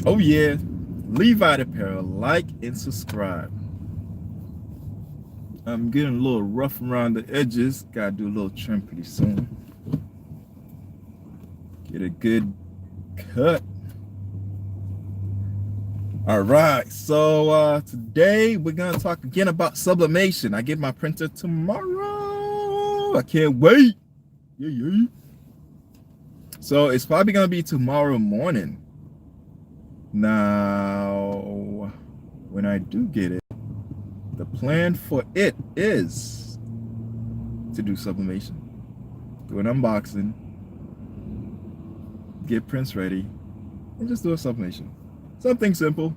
Oh yeah, Levi Apparel, like and subscribe. I'm getting a little rough around the edges. Gotta do a little trim pretty soon. Get a good cut. All right, so today we're gonna talk again about sublimation. I get my printer tomorrow. I can't wait. Yeah. So it's probably gonna be tomorrow morning. Now, when I do get it, the plan for it is to do sublimation, do an unboxing, get prints ready, and just do a sublimation. Something simple.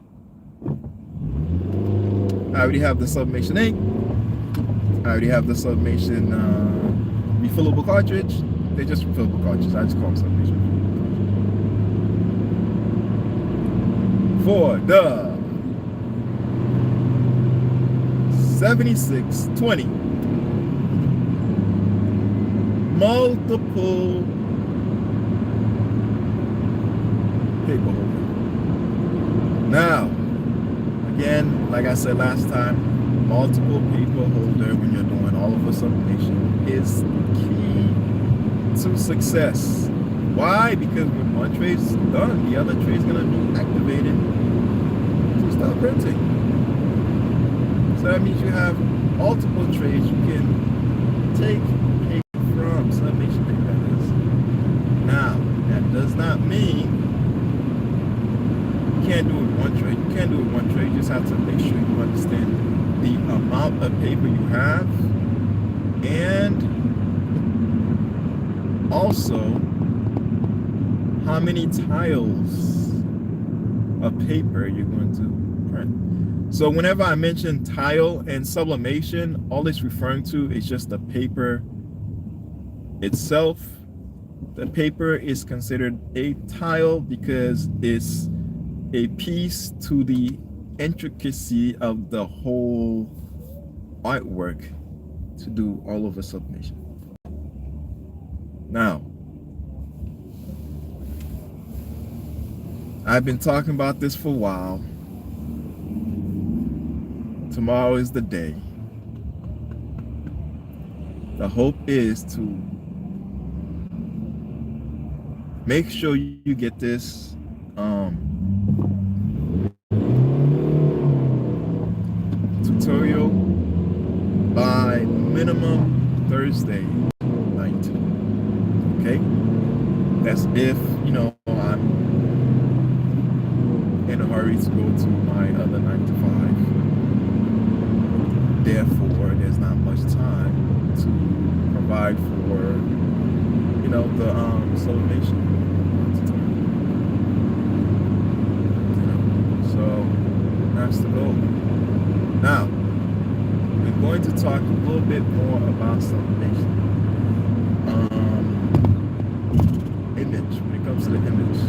I already have the sublimation ink. I already have the sublimation refillable cartridge. They're just refillable cartridges. I just call them sublimation. For the 7620 multiple paper holder. Now, again, like I said last time, multiple paper holder when you're doing all of a sublimation is key to success. Why? Because when one tray is done, the other tray is going to be activated to start printing. So that means you have multiple trays you can take paper from, sublimation paper that is. Now, that does not mean you can't do it one tray. You can't do it one tray. You just have to make sure you understand the amount of paper you have and also how many tiles of paper you're going to print. So whenever I mention tile and sublimation, all it's referring to is just the paper itself. The paper is considered a tile because it's a piece to the intricacy of the whole artwork to do all of a sublimation. Now, I've been talking about this for a while. Tomorrow is the day. The hope is to make sure you get this tutorial by minimum Thursday night. Okay? That's if, I'm in a hurry to go to my other 9 to 5. Therefore, there's not much time to provide for, the sublimation tutorial. So that's the goal. Now, we're going to talk a little bit more about sublimation. Image, when it comes to the image.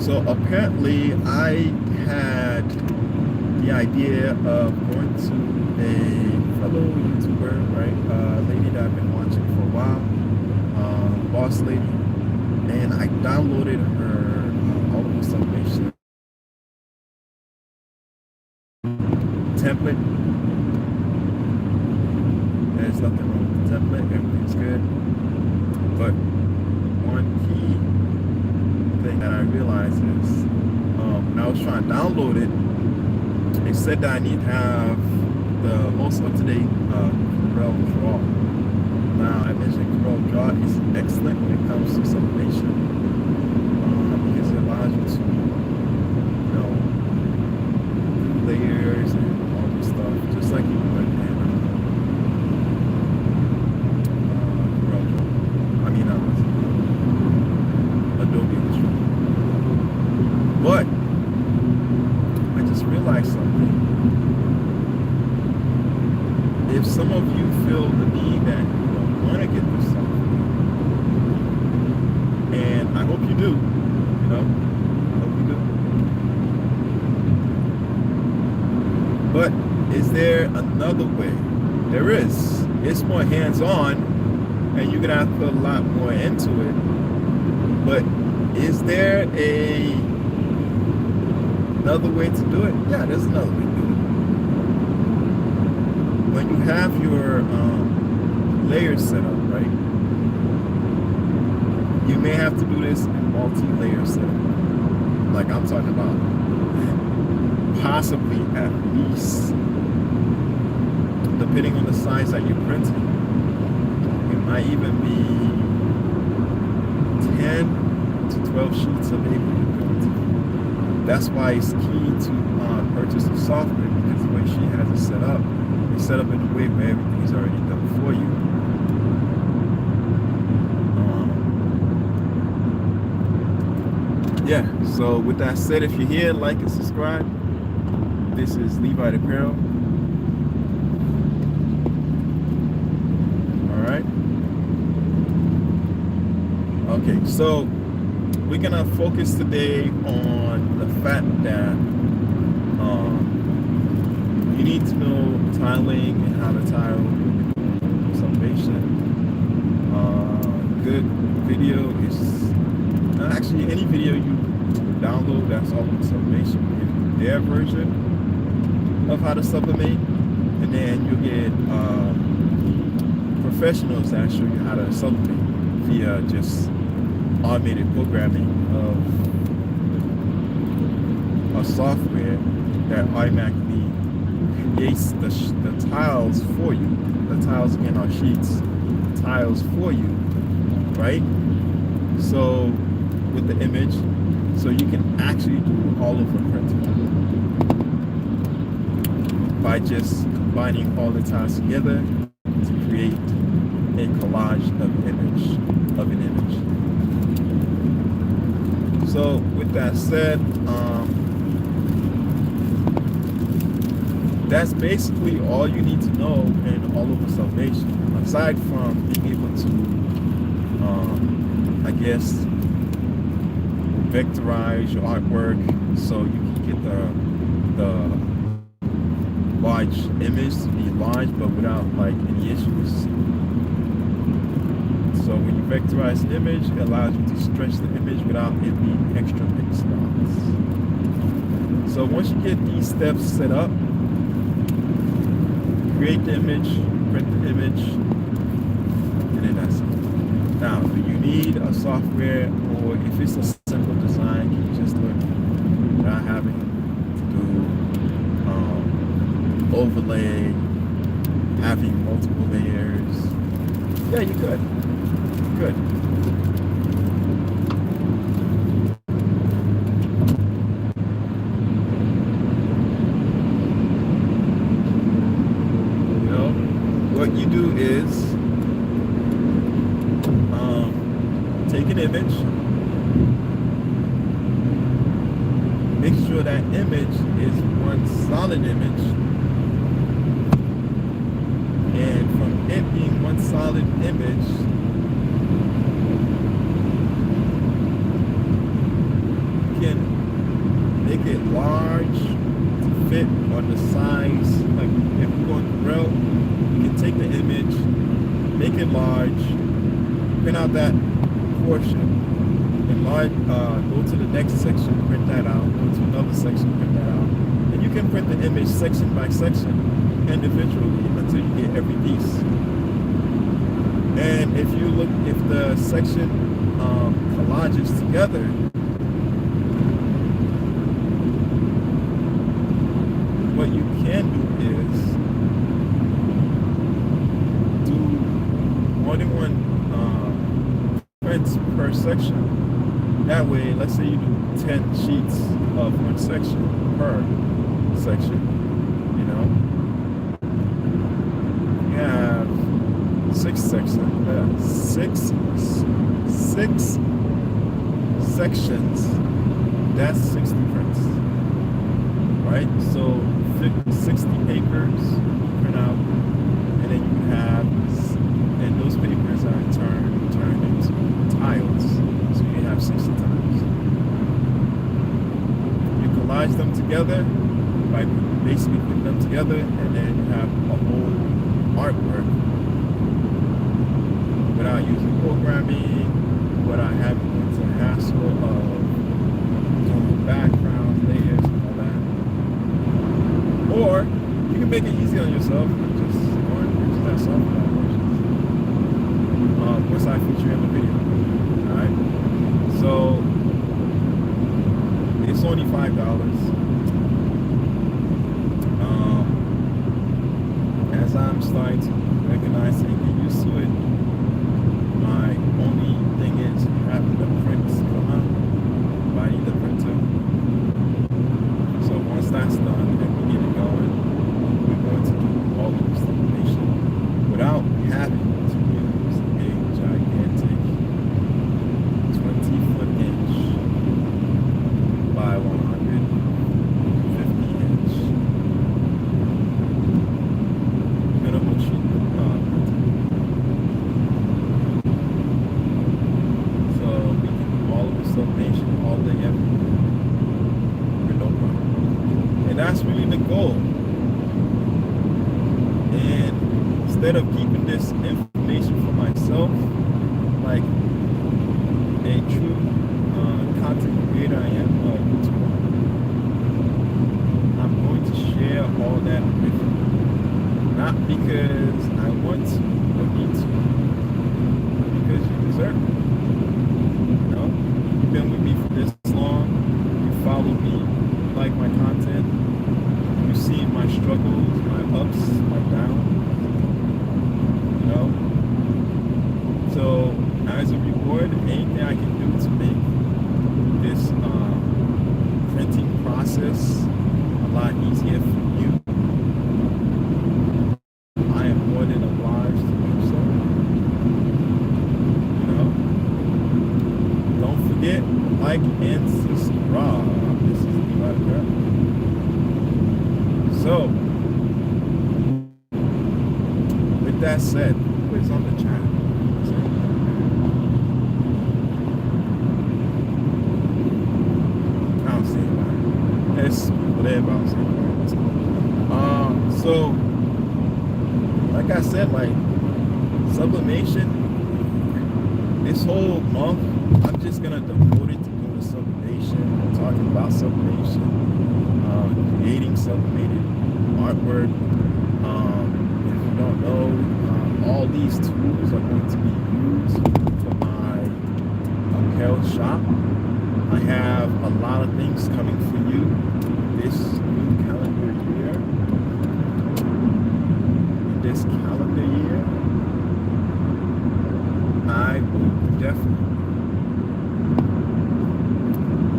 So apparently I had the idea of going to a fellow YouTuber, right? Lady that I've been watching for a while, boss lady, and I downloaded her all of the sublimation template. There's nothing wrong with the template, everything's good. But one key thing that I realized is when I was trying to download it, it said that I need to have the most up-to-date Corel Draw. Now, I mentioned Corel Draw is excellent when it comes to sublimation because it allows you to, do layers and all this stuff, just like you would in Corel Draw. I mean, Adobe Illustrator. But I just realized something. If some of you feel the need that you don't want to get this software, and I hope you do, I hope you do. But is there another way? There is. It's more hands-on, and you're gonna have to put a lot more into it. But is there a another way to do it? Yeah, there's another way to do it. When you have your layers set up, right? You may have to do this in multi-layer setup. Like I'm talking about, possibly at least, depending on the size that you're printing, it might even be 10 to 12 sheets of paper you're printing. That's why it's key to purchase the software, because the way she has it set up, it's set up in a way where everything is already done for you. Yeah, so with that said, if you're here, like and subscribe. This is Levi the Apparel. All right. Okay, so we're gonna focus today on the fact that you need to know tiling and how to tile Sublimation. Good video is actually any video you download that's all on Sublimation, their version of how to sublimate, and then you get professionals that show you how to sublimate via just automated programming of a software that automatically creates the tiles for you. The tiles again are sheets, tiles for you, right? So with the image, so you can actually do all of the printing by just combining all the tiles together to create a collage of an image. So with that said, that's basically all you need to know in all of the Sublimation, aside from being able to, I guess, vectorize your artwork so you can get the large image to be large but without like any issues. So when you vectorize the image, it allows you to stretch the image without it being extra pixelized. So once you get these steps set up, create the image, print the image, and then that's it. Now, do you need a software, or if it's a simple design, can you just do it without having to do overlay, having multiple layers? Yeah, you could. Good. You know, what you do is take an image, make sure that image is one solid image, and from it being one solid image, make it large to fit on the size. Like if you go on the rail, you can take the image, make it large, print out that portion, enlarge, go to the next section, print that out, go to another section, print that out, and you can print the image section by section individually until you get every piece. And if you look, if the section collages together, what you can do is do more than one prints per section. That way, let's say you do 10 sheets of one section per section, you know, you have six sections, that's 60 prints, right? So 60 papers print out, and then you have, and those papers are turned into tiles, so you have 60 tiles. You collage them together by basically putting them together, and then you have a whole artwork without using programming, without having the hassle of doing backgrounds, layers, and all myself, just go and use that software. Once I feature in the video. Alright? So it's only $5. As I'm starting to recognize and get used to it, my only thing is having the prints come out, buying the printer. So once that's done and we get it going, we're going to do all of this sublimation without having to use a gigantic 20-foot inch by 150-inch minimal sheet printer. So we can do all of the sublimation all day, every day with no problem. And that's really the goal. And instead of keeping this information for myself, like a true content creator I am, YouTuber, I'm going to share all that with you. Not because I want to or need to, but because you deserve it. You know, you've been with me for this long, you follow me, you like my content, you've seen my struggles, my ups, my downs, you know. So as a reward, anything I can do to make this printing process a lot easier for you, I am more than obliged to do so. You know, don't forget, like and subscribe. This is Levi Crap. So, with that said, who is on the channel? I don't see anybody. It's whatever I'm saying. So, like I said, like sublimation, this whole month, I'm just gonna devote it to doing sublimation, talking about sublimation, creating sublimated artwork. If you don't know, all these tools are going to be used for my apparel shop. I have a lot of things coming for you this new calendar year. This calendar year, I will definitely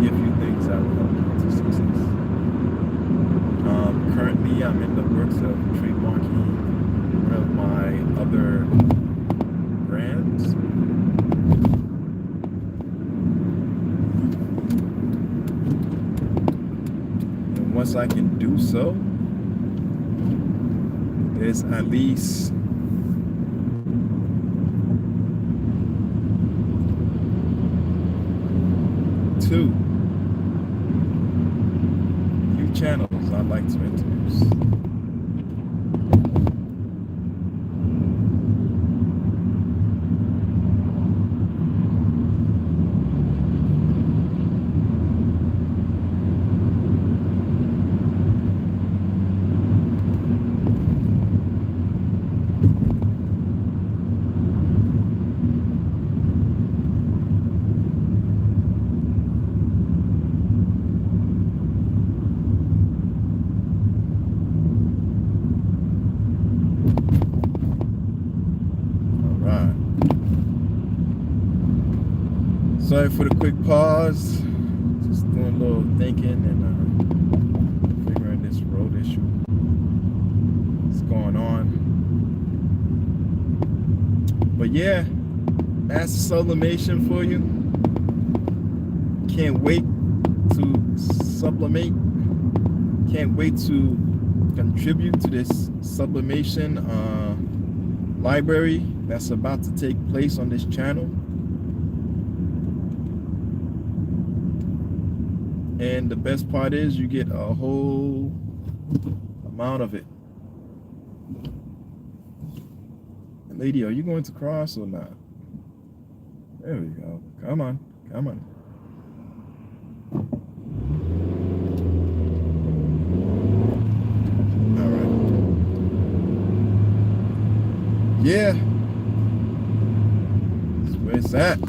give you things that will help you to success. Currently, I'm in the works of trademarking one of my other brands. And once I can do so, there's at least two new channels I'd like to introduce. Sorry for the quick pause. Just doing a little thinking and figuring this road issue. What's going on? But yeah, that's sublimation for you. Can't wait to sublimate. Can't wait to contribute to this sublimation library that's about to take place on this channel. And the best part is you get a whole amount of it. Lady, are you going to cross or not? There we go. Come on. Come on. All right. Yeah, that's where it's at.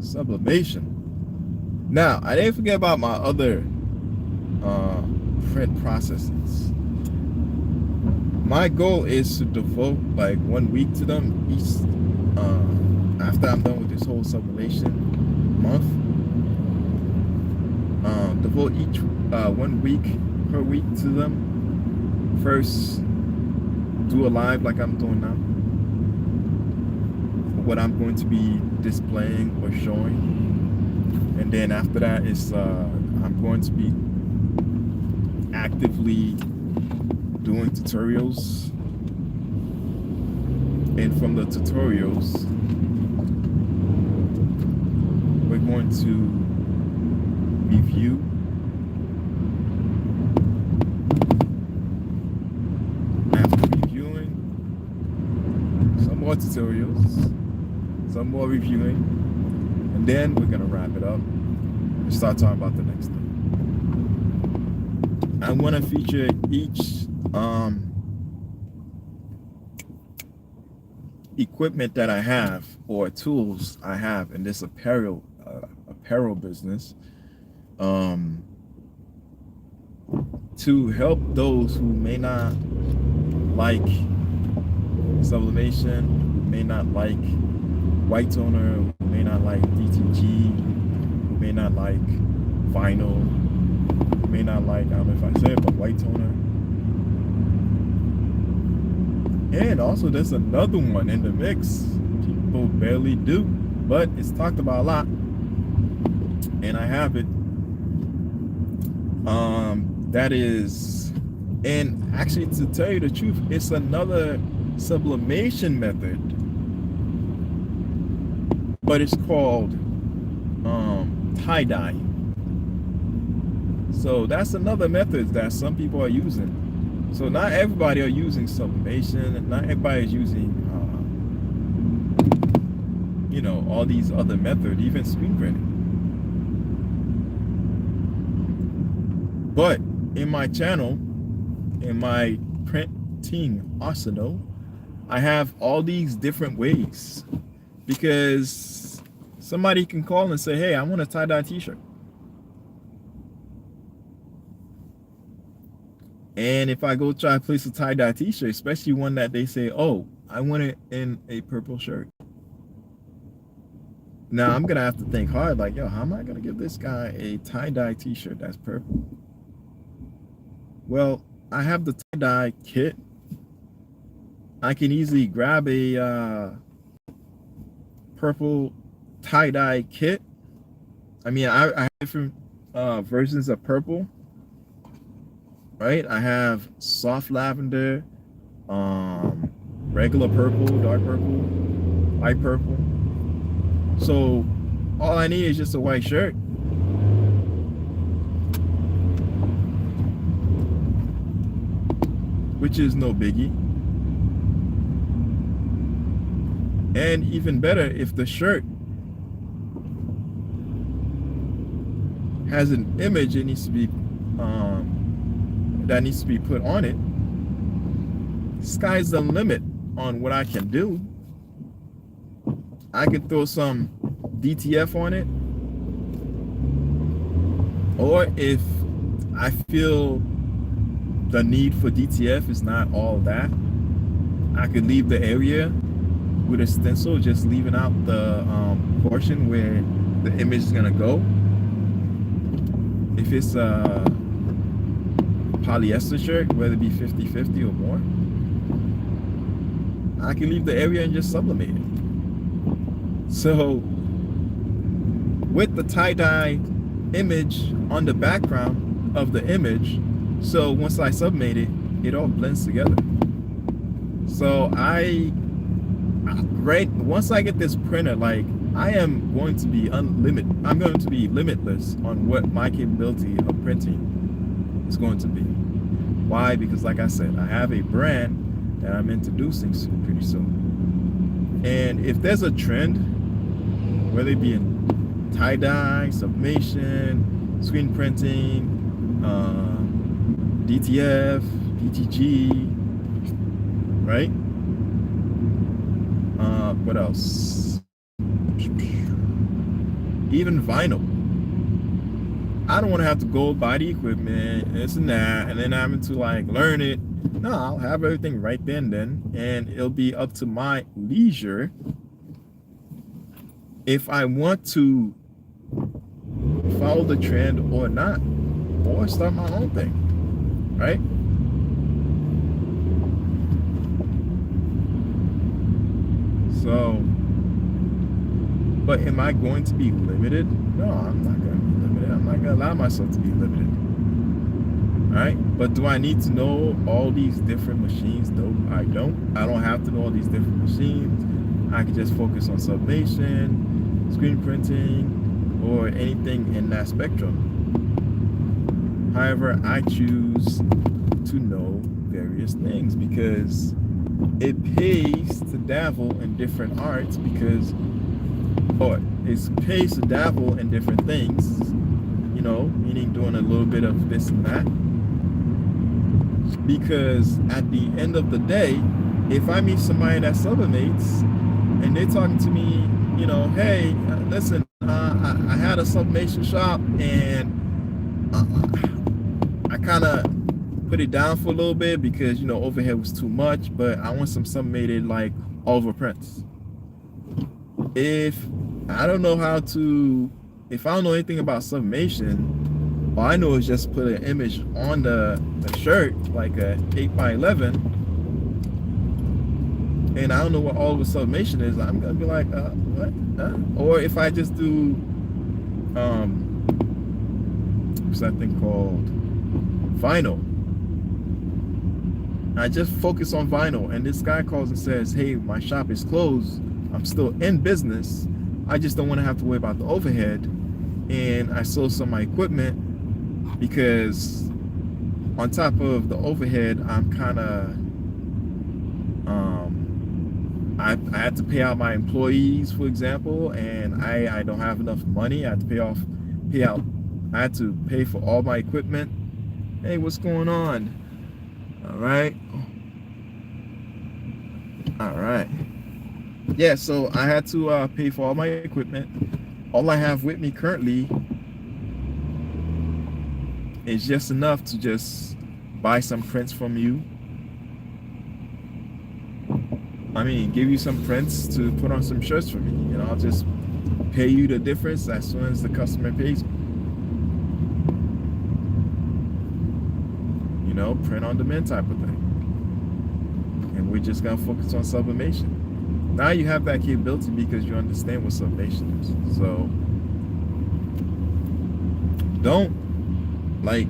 Sublimation. Now, I didn't forget about my other print processes. My goal is to devote like 1 week to them each. After I'm done with this whole sublimation month, devote each 1 week per week to them. First, do a live like I'm doing now. What I'm going to be displaying or showing, and then after that is I'm going to be actively doing tutorials, and from the tutorials we're going to review after reviewing some more tutorials, some more reviewing, and then we're gonna wrap it up and start talking about the next thing. I want to feature each equipment that I have or tools I have in this apparel business, to help those who may not like sublimation, who may not like white toner, who may not like DTG, who may not like vinyl, who may not like, I don't know if I say it, but white toner. And also there's another one in the mix people barely do, but it's talked about a lot, and I have it. That is, and actually, to tell you the truth, it's another sublimation method, but it's called tie-dye. So that's another method that some people are using. So not everybody are using sublimation, and not everybody is using you know, all these other methods, even screen printing. But in my channel, in my printing arsenal, I have all these different ways, because somebody can call and say, hey, I want a tie-dye t-shirt. And if I go try to place a tie-dye t-shirt, especially one that they say, oh, I want it in a purple shirt. Now I'm gonna have to think hard, like, yo, how am I gonna give this guy a tie-dye t-shirt that's purple? Well, I have the tie-dye kit. I can easily grab a purple tie-dye kit. I mean, I have different versions of purple, right? I have soft lavender, regular purple, dark purple, light purple. So all I need is just a white shirt. Which is no biggie. And even better, if the shirt has an image it needs to be that needs to be put on it, sky's the limit on what I can do. I could throw some DTF on it, or if I feel the need for DTF is not all that, I could leave the area with a stencil, just leaving out the portion where the image is gonna go. If it's a polyester shirt, whether it be 50-50 or more, I can leave the area and just sublimate it. So with the tie-dye image on the background of the image, so once I sublimate it, it all blends together. So once I get this printer, like, I am going to be unlimited. I'm going to be limitless on what my capability of printing is going to be. Why? Because like I said, I have a brand that I'm introducing pretty soon. And if there's a trend, whether it be in tie-dye, sublimation, screen printing, DTF, DTG, right? What else? Even vinyl. I don't want to have to go buy the equipment, this and that, and then having to like learn it. No, I'll have everything right then, and it'll be up to my leisure if I want to follow the trend or not, or start my own thing, right? So, but am I going to be limited? No, I'm not going to be limited. I'm not going to allow myself to be limited. All right? But do I need to know all these different machines? No, I don't. I don't have to know all these different machines. I can just focus on sublimation, screen printing, or anything in that spectrum. However, I choose to know various things because it pays to dabble in different arts because, or it pays to dabble in different things, you know, meaning doing a little bit of this and that. Because at the end of the day, if I meet somebody that sublimates and they're talking to me, you know, hey, listen, I had a sublimation shop and I kind of put it down for a little bit because, you know, overhead was too much, but I want some sublimated like all over prints. If I don't know how to, if I don't know anything about sublimation, all I know is just put an image on the shirt, like a 8x11, and I don't know what all over sublimation is, I'm gonna be like, what? Or if I just do, what's that thing called? Vinyl. I just focus on vinyl, and this guy calls and says, hey, my shop is closed. I'm still in business. I just don't want to have to worry about the overhead. And I sold some of my equipment because on top of the overhead, I'm kind of, I had to pay out my employees, for example, and I don't have enough money. I had to I had to pay for all my equipment. Hey, what's going on? All right. Yeah, so I had to pay for all my equipment. All I have with me currently is just enough to just buy some prints from you. I mean, give you some prints to put on some shirts for me, and I'll just pay you the difference as soon as the customer pays me. You know, print on demand type of thing. And we're just gonna focus on sublimation. Now you have that capability because you understand what sublimation is. So don't, like,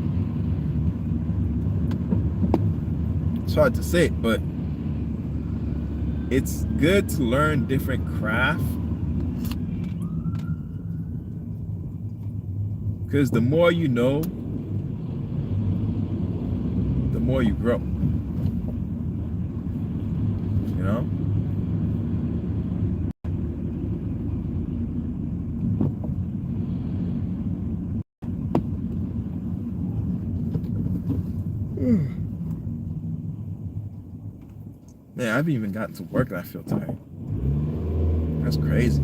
it's hard to say, but it's good to learn different craft because the more you know, the more you grow. You know? Man, I haven't even gotten to work and I feel tired. That's crazy.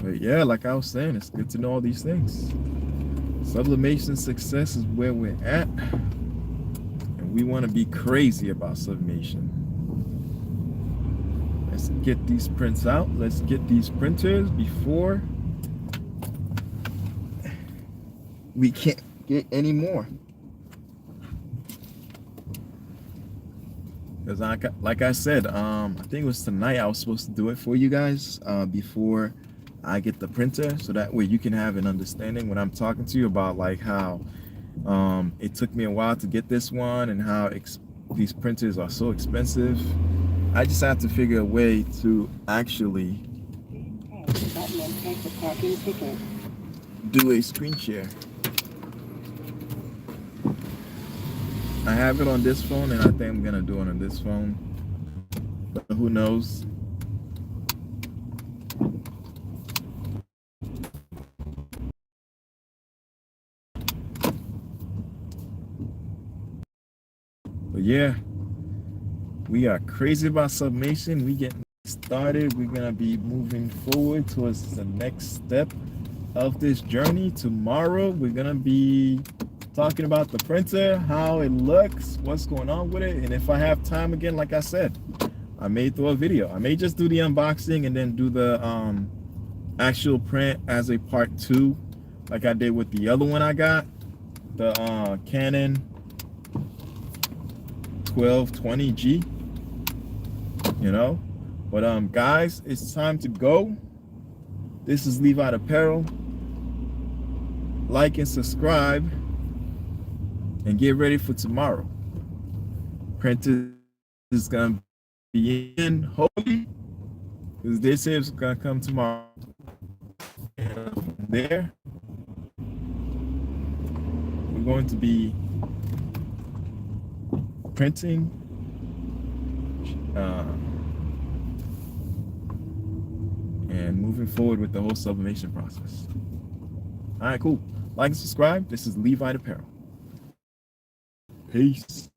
But yeah, like I was saying, it's good to know all these things. Sublimation success is where we're at, and we want to be crazy about sublimation. Let's get these prints out. Let's get these printers before we can't get any more. Because like I said, I think it was tonight I was supposed to do it for you guys before I get the printer, so that way you can have an understanding when I'm talking to you about like how it took me a while to get this one and how these printers are so expensive. I just have to figure a way to actually do a screen share. I have it on this phone, and I think I'm gonna do it on this phone, but who knows? But yeah, we are crazy about sublimation. We getting started. We're gonna be moving forward towards the next step of this journey. Tomorrow we're gonna be talking about the printer, how it looks, what's going on with it, and if I have time again, like I said, I may throw a video. I may just do the unboxing and then do the actual print as a part 2, like I did with the other one I got, the Canon 1220G, you know. But guys, it's time to go. This is Levi Apparel. Like and subscribe, and get ready for tomorrow. Printer is gonna be in, hopefully, because they say it's gonna come tomorrow. And from there, we're going to be printing and moving forward with the whole sublimation process. All right, cool. Like and subscribe. This is Levi Apparel. Peace.